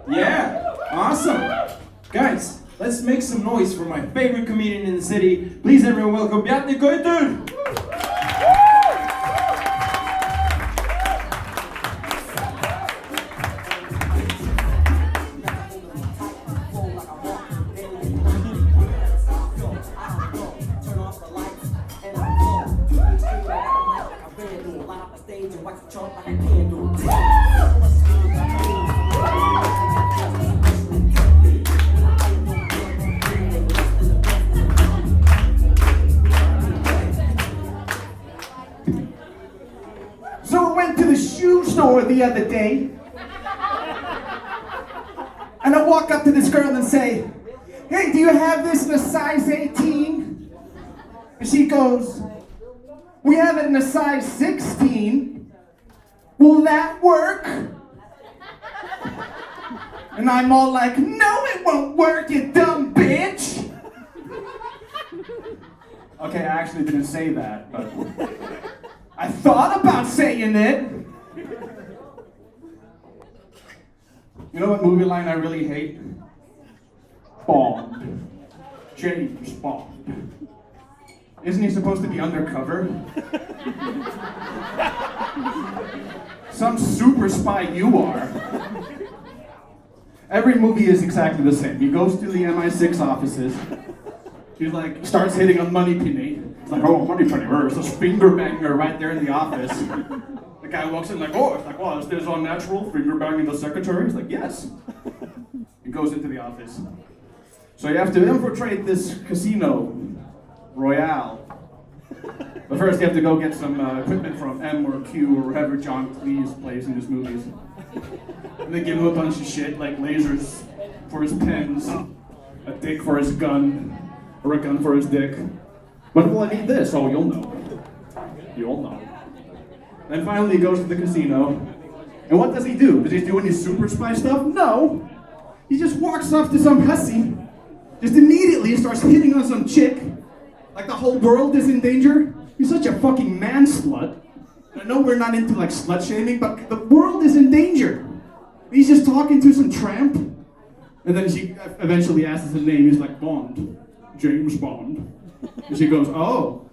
Yeah, awesome. Guys, let's make some noise for my favorite comedian in the city. Please everyone welcome Bjarni Gautur. So I went to the shoe store the other day, and I walk up to this girl and say, "Hey, do you have this in a size 18? And she goes, "We have it in a size 16. Will that work?" And I'm all like, "No, it won't work, you dumb bitch." Okay, I actually didn't say that, but I thought about saying it. You know what movie line I really hate? Bond. James Bond. Isn't he supposed to be undercover? Some super spy you are. Every movie is exactly the same. He goes to the MI6 offices. He's like, starts hitting on Moneypenny. It's like, "Oh, Moneypenny, there's this finger banger right there in the office." The guy walks in like, "Oh," it's like, "Wow, is this unnatural? Finger banging the secretary?" He's like, "Yes." He goes into the office. So you have to infiltrate this casino, Royale. But first you have to go get some equipment from M or Q or wherever John Cleese plays in his movies. And they give him a bunch of shit, like lasers for his pens, a dick for his gun, or a gun for his dick. When will I need this? Oh, you'll know. You'll know. Then finally he goes to the casino. And what does he do? Does he do any super spy stuff? No. He just walks up to some hussy, just immediately starts hitting on some chick, like the whole world is in danger. He's such a fucking man slut. I know we're not into like slut shaming, but the world is in danger. He's just talking to some tramp. And then she eventually asks his name. He's like, "Bond. James Bond." And she goes, "Oh."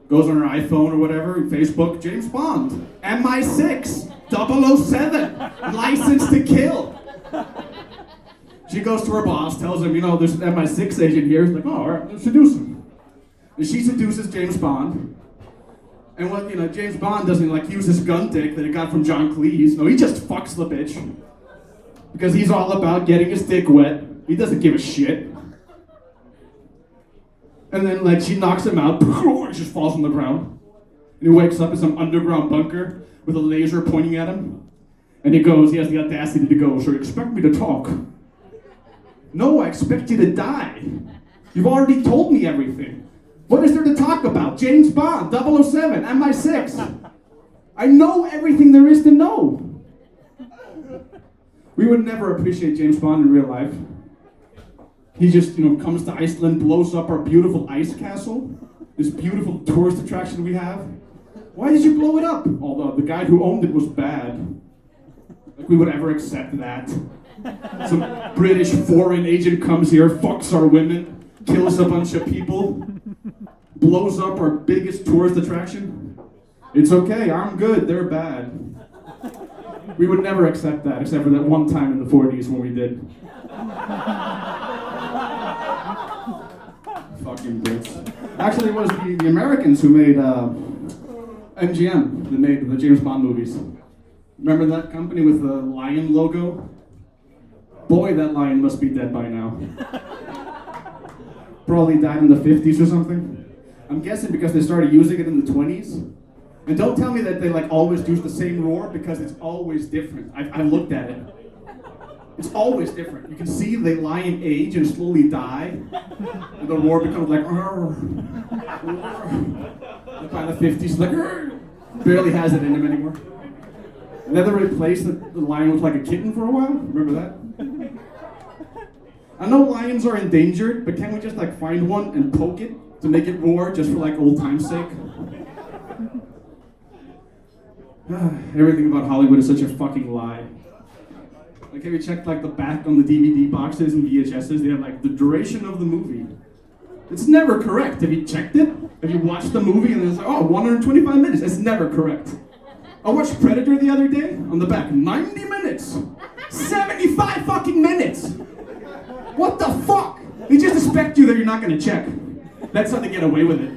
Goes on her iPhone or whatever, Facebook, "James Bond. MI6. 007. License to kill." She goes to her boss, tells him, "There's an MI6 agent here." He's like, "Oh, all right, let's seduce him." And she seduces James Bond. And what, James Bond doesn't use his gun dick that he got from John Cleese. No, he just fucks the bitch. Because he's all about getting his dick wet. He doesn't give a shit. And then she knocks him out. He just falls on the ground. And he wakes up in some underground bunker with a laser pointing at him. And he has the audacity to go, "So you expect me to talk?" "No, I expect you to die. You've already told me everything. What is there to talk about? James Bond, 007, MI6. I know everything there is to know." We would never appreciate James Bond in real life. He just, comes to Iceland, blows up our beautiful ice castle, this beautiful tourist attraction we have. Why did you blow it up? Although the guy who owned it was bad. Like we would ever accept that. Some British foreign agent comes here, fucks our women, kills a bunch of people, blows up our biggest tourist attraction. It's okay, I'm good, they're bad. We would never accept that, except for that one time in the 40s when we did. Fucking Brits. Actually, it was the Americans who made MGM, that made the James Bond movies. Remember that company with the lion logo? Boy, that lion must be dead by now. Probably died in the 50s or something. I'm guessing because they started using it in the 20s. And don't tell me that they always use the same roar, because it's always different. I looked at it. It's always different. You can see the lion age and slowly die. And the roar becomes like, "Arr, arr." Like by the 50s, barely has it in him anymore. And then they replaced the lion with a kitten for a while. Remember that? I know lions are endangered, but can't we just find one and poke it to make it roar just for old time's sake? Everything about Hollywood is such a fucking lie. Like, have you checked like the back on the DVD boxes and VHSs? They have like the duration of the movie. It's never correct. Have you checked it? Have you watched the movie and it's like, oh, 125 minutes? It's never correct. I watched Predator the other day. On the back, 90 minutes. 75 fucking minutes. What the fuck? They just expect you that you're not gonna check. That's how they get away with it.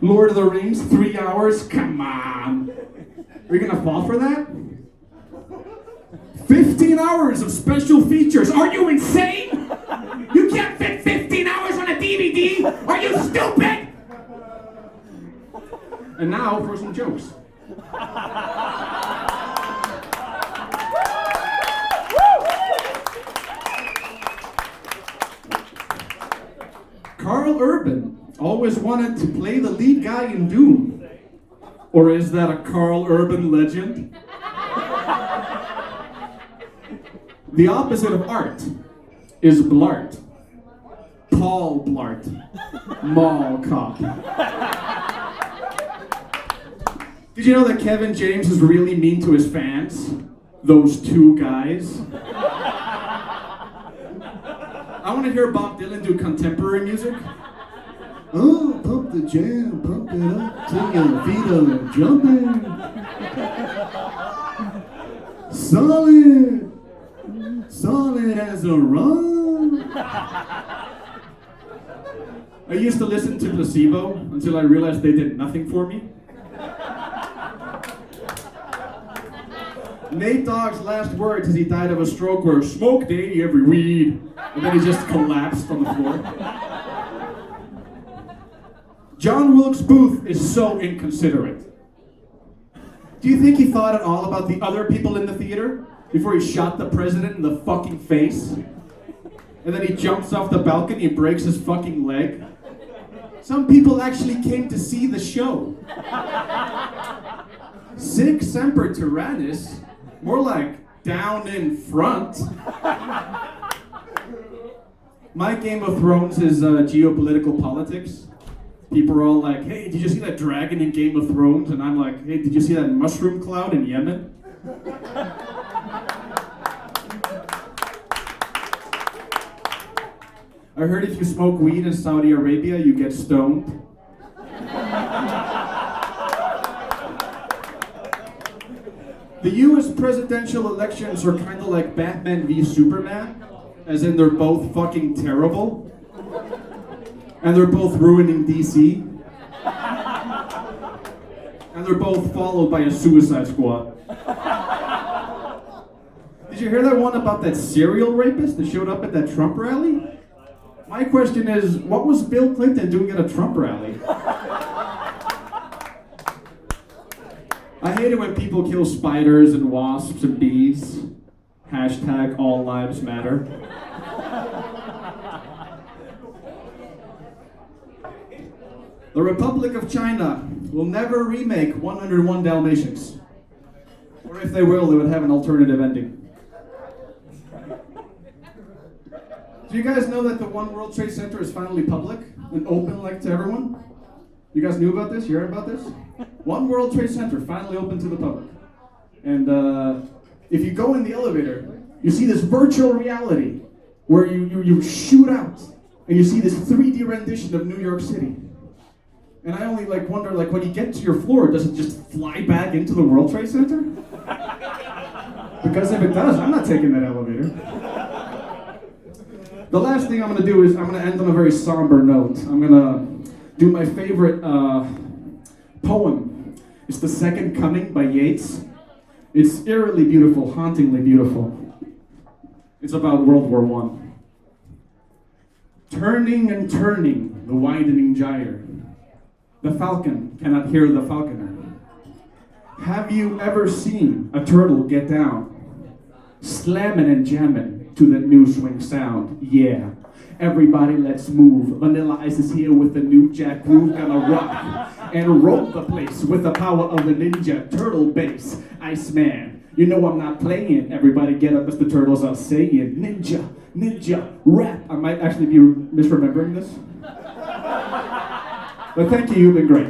Lord of the Rings, 3 hours? Come on. Are you gonna fall for that? 15 hours of special features. Are you insane? You can't fit 15 hours on a DVD? Are you stupid? And now for some jokes. Carl Urban always wanted to play the lead guy in Doom. Or is that a Carl Urban legend? The opposite of art is blart. Paul Blart. Mall cop. Did you know that Kevin James is really mean to his fans? Those two guys. I want to hear Bob Dylan do contemporary music. Oh, pump the jam, pump it up till your feet are jumping. Solid, solid as a rock. I used to listen to Placebo until I realized they did nothing for me. Nate Dogg's last words as he died of a stroke were, "Smoke day every weed," and then he just collapsed on the floor. John Wilkes Booth is so inconsiderate. Do you think he thought at all about the other people in the theater before he shot the president in the fucking face? And then he jumps off the balcony and breaks his fucking leg? Some people actually came to see the show. Sic semper tyrannis, more like down in front. My Game of Thrones is geopolitical politics. People are all like, hey, did you see that dragon in Game of Thrones? And I'm like, hey, did you see that mushroom cloud in Yemen? I heard if you smoke weed in Saudi Arabia, you get stoned. The US presidential elections are kind of like Batman v Superman, as in they're both fucking terrible. And they're both ruining DC. And they're both followed by a suicide squad. Did you hear that one about that serial rapist that showed up at that Trump rally? My question is, what was Bill Clinton doing at a Trump rally? I hate it when people kill spiders and wasps and bees. Hashtag all lives matter. The Republic of China will never remake 101 Dalmatians. Or if they will, they would have an alternative ending. Do you guys know that the One World Trade Center is finally public and open like to everyone? You guys knew about this? You heard about this? One World Trade Center finally open to the public. And if you go in the elevator, you see this virtual reality where you shoot out and you see this 3D rendition of New York City. And I only wonder, when you get to your floor, does it just fly back into the World Trade Center? Because if it does, I'm not taking that elevator. The last thing I'm going to do is I'm going to end on a very somber note. I'm going to do my favorite poem. It's The Second Coming by Yeats. It's eerily beautiful, hauntingly beautiful. It's about World War I. Turning and turning the widening gyre, the falcon cannot hear the falconer. Have you ever seen a turtle get down? Slamming and jamming to the new swing sound. Yeah, everybody let's move. Vanilla Ice is here with the new jack groove. Gonna rock and roll the place with the power of the ninja turtle bass. Iceman, you know I'm not playing. Everybody get up as the turtles are saying. Ninja, ninja, rap. I might actually be misremembering this. But thank you, you've been great.